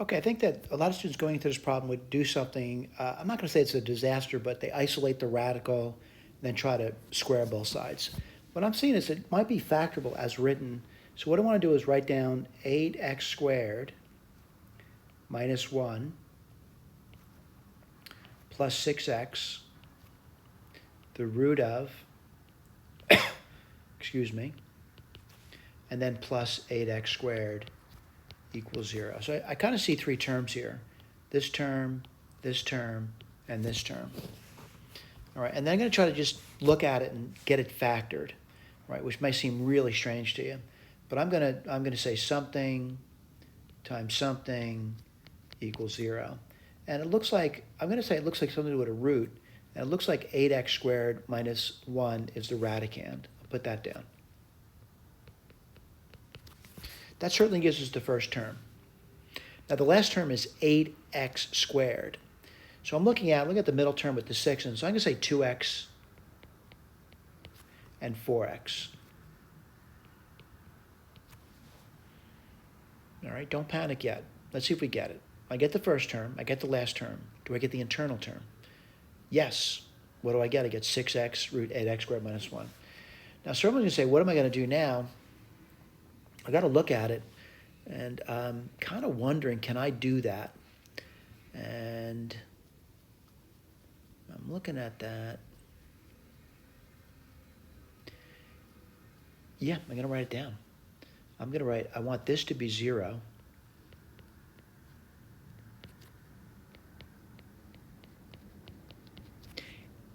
Okay, I think that a lot of students going into this problem would do something, I'm not going to say it's a disaster, but they isolate the radical, then try to square both sides. What I'm seeing is it might be factorable as written. So what I want to do is write down 8x squared minus 1 plus 6x, the root of, excuse me, and then plus 8x squared equals 0. So I kind of see three terms here. This term, and this term. All right, and then I'm going to try to just look at it and get it factored, right, which may seem really strange to you. But I'm going to say something times something equals 0. And it looks like, I'm going to say it looks like something with a root, and it looks like 8x squared minus 1 is the radicand. I'll put that down. That certainly gives us the first term. Now the last term is 8x squared. So I'm looking at the middle term with the 6, and so I'm going to say 2x and 4x. All right, don't panic yet. Let's see if we get it. I get the first term, I get the last term. Do I get the internal term? Yes. What do I get? I get 6x root 8x squared minus 1. Now someone's going to say, what am I going to do now? I got to look at it, and I'm kind of wondering, can I do that? And I'm looking at that. Yeah, I'm going to write it down. I'm going to write, I want this to be 0.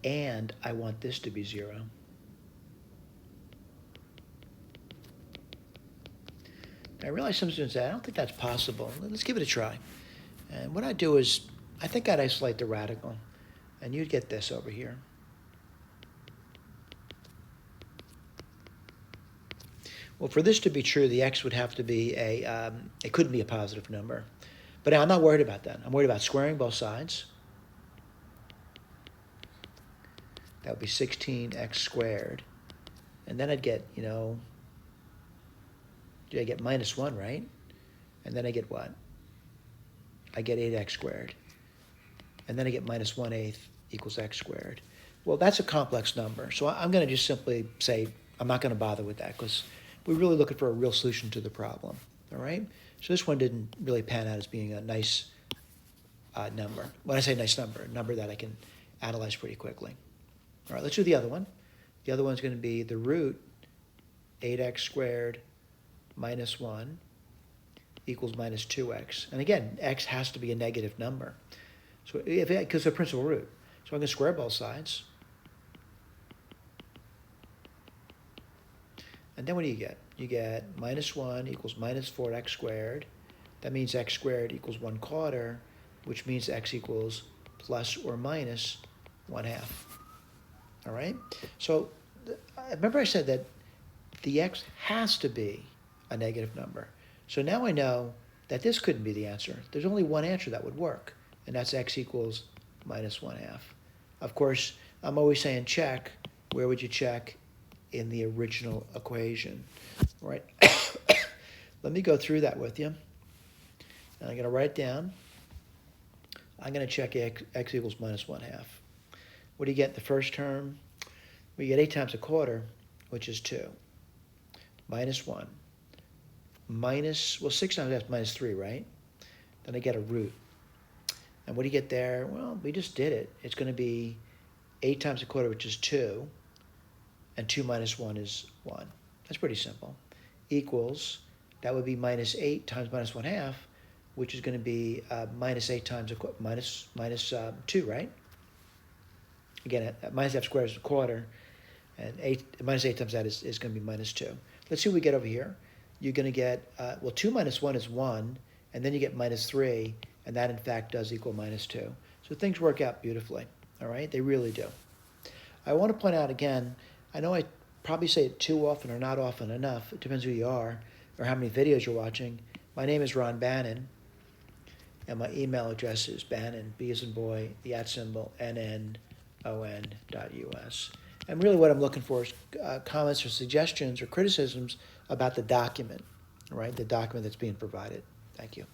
And I want this to be 0. I realize some students say, I don't think that's possible. Let's give it a try. And what I do is, I think I'd isolate the radical, and you'd get this over here. Well, for this to be true, the x would have to be it couldn't be a positive number. But I'm not worried about that. I'm worried about squaring both sides. That would be 16x squared. And then I'd get, I get minus 1, right? And then I get what? I get 8x squared. And then I get minus 1/8 equals x squared. Well, that's a complex number. So I'm going to just simply say I'm not going to bother with that because we're really looking for a real solution to the problem. All right? So this one didn't really pan out as being a nice number. When I say nice number, a number that I can analyze pretty quickly. All right, let's do the other one. The other one's going to be the root 8x squared minus 1 equals minus 2x. And again, x has to be a negative number. So because it's a principal root. So I'm going to square both sides. And then what do you get? You get minus 1 equals minus 4x squared. That means x squared equals 1/4, which means x equals plus or minus 1/2. All right? So remember I said that the x has to be a negative number. So now I know that this couldn't be the answer. There's only one answer that would work, and that's x equals minus 1/2. Of course, I'm always saying check. Where would you check? In the original equation, right? Let me go through that with you. And I'm going to write down, I'm going to check x equals minus 1/2. What do you get in the first term? Well, you get 8 times 1/4, which is 2. Minus 1. Minus, well, 6 times that's minus 3, right? Then I get a root. And what do you get there? Well, we just did it. It's going to be 8 times 1/4, which is 2. And 2 minus 1 is 1. That's pretty simple. Equals, that would be minus 8 times minus 1/2, which is going to be minus 8 times minus 2, right? Again, minus f squared is 1/4, and minus 8 times that is going to be minus 2. Let's see what we get over here. You're going to get, 2 minus 1 is 1, and then you get minus 3, and that in fact does equal minus 2. So things work out beautifully, all right? They really do. I want to point out again, I know I probably say it too often or not often enough. It depends who you are or how many videos you're watching. My name is Ron Bannon, and my email address is Bannon, B as in boy, the @NNON.US. And really what I'm looking for is comments or suggestions or criticisms about the document, right? The document that's being provided. Thank you.